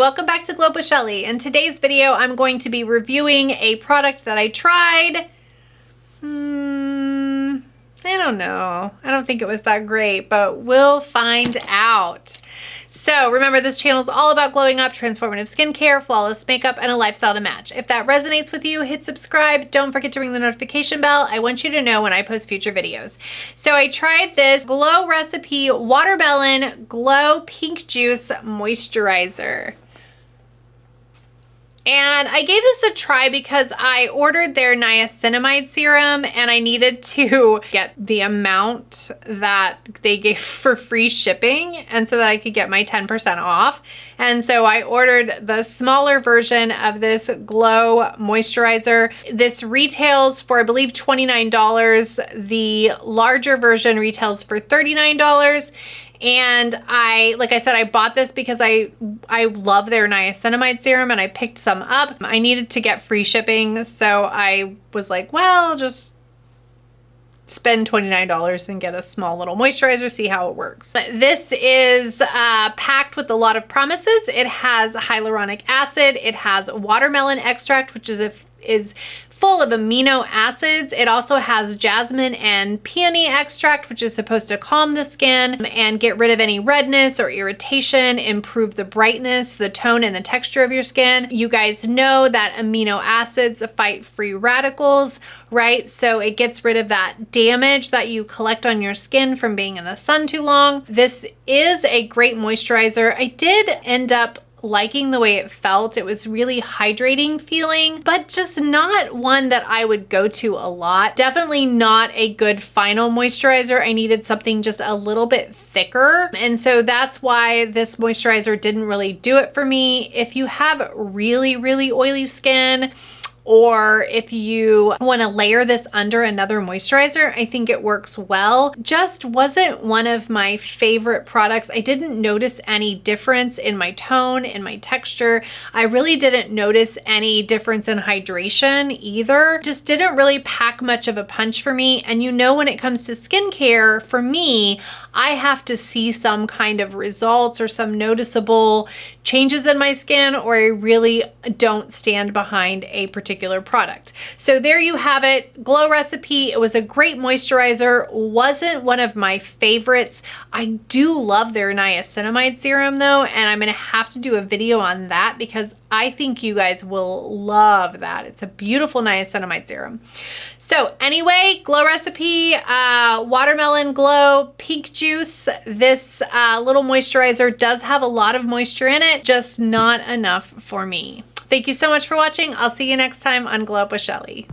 welcome back to Glow Up with Shelly. In today's video, I'm going to be reviewing a product that I tried. I don't know. I don't think it was that great, but we'll find out. So remember, this channel is all about glowing up, transformative skincare, flawless makeup, and a lifestyle to match. If that resonates with you, hit subscribe. Don't forget to ring the notification bell. I want you to know when I post future videos. So I tried this Glow Recipe Watermelon Glow Pink Juice Moisturizer. And I gave this a try because I ordered their niacinamide serum and I needed to get the amount that they gave for free shipping and so that I could get my 10% off. And so I ordered the smaller version of this Glow Moisturizer. This retails for, I believe, $29. The larger version retails for $39. And like I said, I bought this because I love their niacinamide serum and I picked some up. I needed to get free shipping, so I was like, well, I'll just spend $29 and get a small little moisturizer, see how it works. This is packed with a lot of promises. It has hyaluronic acid, it has watermelon extract, which is full of amino acids. It also has jasmine and peony extract, which is supposed to calm the skin and get rid of any redness or irritation, improve the brightness, the tone, and the texture of your skin. You guys know that amino acids fight free radicals, right? So it gets rid of that damage that you collect on your skin from being in the sun too long. This is a great moisturizer. I did end up liking the way it felt. It was really hydrating feeling, but just not one that I would go to a lot. Definitely not a good final moisturizer. I needed something just a little bit thicker. And so that's why this moisturizer didn't really do it for me. If you have really, really oily skin, or if you want to layer this under another moisturizer, I think it works well. Just wasn't one of my favorite products. I didn't notice any difference in my tone, in my texture. I really didn't notice any difference in hydration either. Just didn't really pack much of a punch for me. And you know, when it comes to skincare, for me, I have to see some kind of results or some noticeable changes in my skin, or I really don't stand behind a particular product. So there you have it, Glow Recipe. It was a great moisturizer. Wasn't one of my favorites. I do love their niacinamide serum though, and I'm gonna have to do a video on that because I think you guys will love that. It's a beautiful niacinamide serum. So anyway, Glow Recipe, Watermelon Glow Pink Juice. This little moisturizer does have a lot of moisture in it, just not enough for me. Thank you so much for watching. I'll see you next time on Glow Up with Shelly.